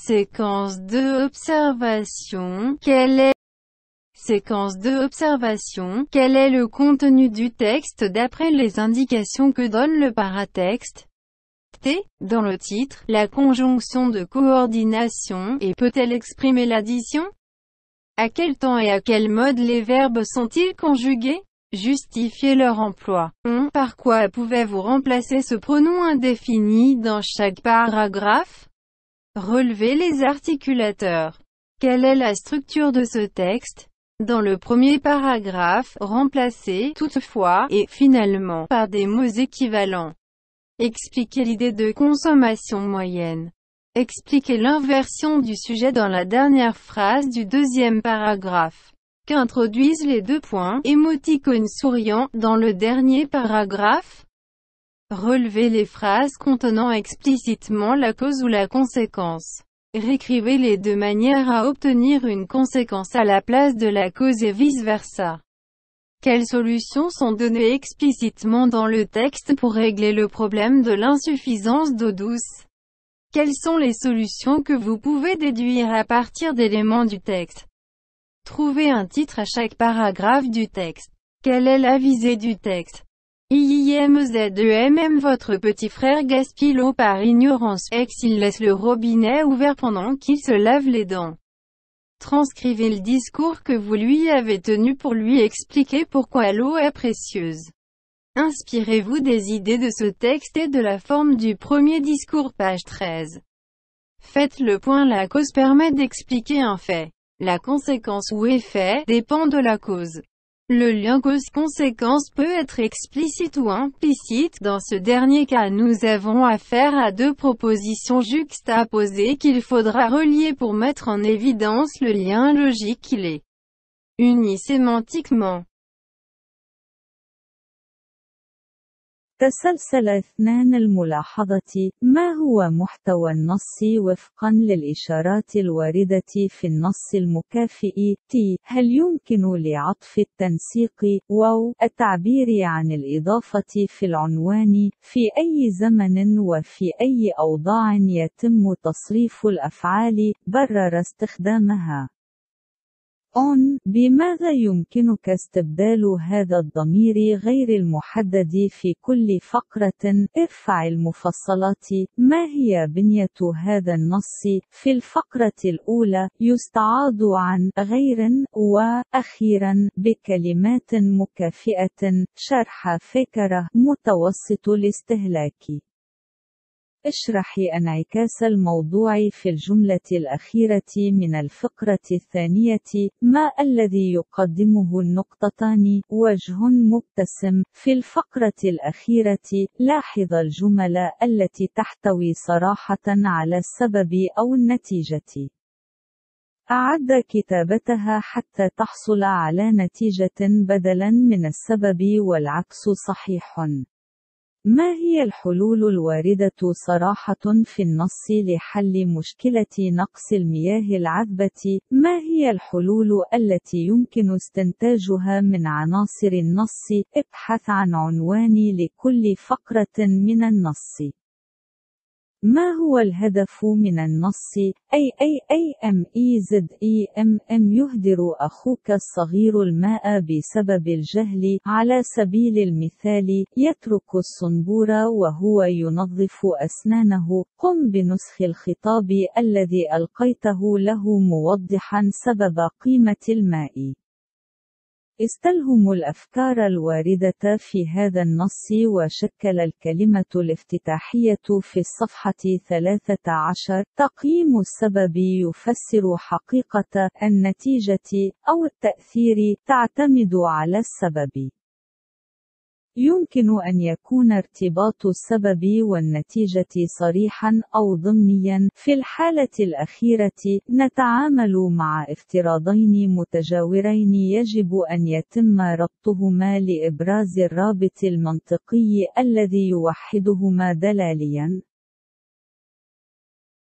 Séquence de observation. Séquence de observation. Quel est le contenu du texte d'après les indications que donne le paratexte? Dans le titre, la conjonction de coordination, et peut-elle exprimer l'addition? À quel temps et à quel mode les verbes sont-ils conjugués? Justifiez leur emploi. Par quoi pouvez-vous remplacer ce pronom indéfini dans chaque paragraphe? Relevez les articulateurs. Quelle est la structure de ce texte? Dans le premier paragraphe, remplacez toutefois et finalement par des mots équivalents. Expliquez l'idée de consommation moyenne. Expliquez l'inversion du sujet dans la dernière phrase du deuxième paragraphe. Qu'introduisent les deux points, émoticône souriant, dans le dernier paragraphe? Relevez les phrases contenant explicitement la cause ou la conséquence. Réécrivez-les de manière à obtenir une conséquence à la place de la cause et vice-versa. Quelles solutions sont données explicitement dans le texte pour régler le problème de l'insuffisance d'eau douce? Quelles sont les solutions que vous pouvez déduire à partir d'éléments du texte? Trouvez un titre à chaque paragraphe du texte. Quelle est la visée du texte? IIMZEMM. Votre petit frère gaspille l'eau par ignorance. Il laisse le robinet ouvert pendant qu'il se lave les dents. Transcrivez le discours que vous lui avez tenu pour lui expliquer pourquoi l'eau est précieuse. Inspirez-vous des idées de ce texte et de la forme du premier discours, page 13. Faites le point. La cause permet d'expliquer un fait. La conséquence ou effet dépend de la cause. Le lien cause-conséquence peut être explicite ou implicite. Dans ce dernier cas, nous avons affaire à deux propositions juxtaposées qu'il faudra relier pour mettre en évidence le lien logique qui les unit sémantiquement. تسلسل اثنان الملاحظة. ما هو محتوى النص وفقا للإشارات الواردة في النص المكافئ؟ هل يمكن لعطف التنسيق واو التعبير عن الإضافة في العنوان في أي زمن وفي أي أوضاع يتم تصريف الأفعال برر استخدامها؟ بماذا يمكنك استبدال هذا الضمير غير المحدد في كل فقرة؟ ارفع المفصلات. ما هي بنية هذا النص؟ في الفقرة الأولى يستعاض عن غير وأخيرا بكلمات مكافئة. شرح فكرة متوسط الاستهلاك. اشرحي انعكاس الموضوع في الجملة الأخيرة من الفقرة الثانية. ما الذي يقدمه النقطتان؟ وجه مبتسم. في الفقرة الأخيرة لاحظ الجمل التي تحتوي صراحة على السبب أو النتيجة. أعد كتابتها حتى تحصل على نتيجة بدلا من السبب والعكس صحيح. ما هي الحلول الواردة صراحة في النص لحل مشكلة نقص المياه العذبة؟ ما هي الحلول التي يمكن استنتاجها من عناصر النص؟ ابحث عن عنوان لكل فقرة من النص. ما هو الهدف من النص؟ يهدر أخوك الصغير الماء بسبب الجهل. على سبيل المثال، يترك الصنبور وهو ينظف أسنانه. قم بنسخ الخطاب الذي ألقيته له موضحا سبب قيمة الماء. استلهموا الأفكار الواردة في هذا النص وشكل الكلمة الافتتاحية في الصفحة 13. تقييم السبب يفسر حقيقة النتيجة أو التأثير تعتمد على السبب. يمكن أن يكون ارتباط السبب والنتيجة صريحاً أو ضمنياً. في الحالة الأخيرة، نتعامل مع افتراضين متجاورين يجب أن يتم ربطهما لإبراز الرابط المنطقي الذي يوحدهما دلالياً.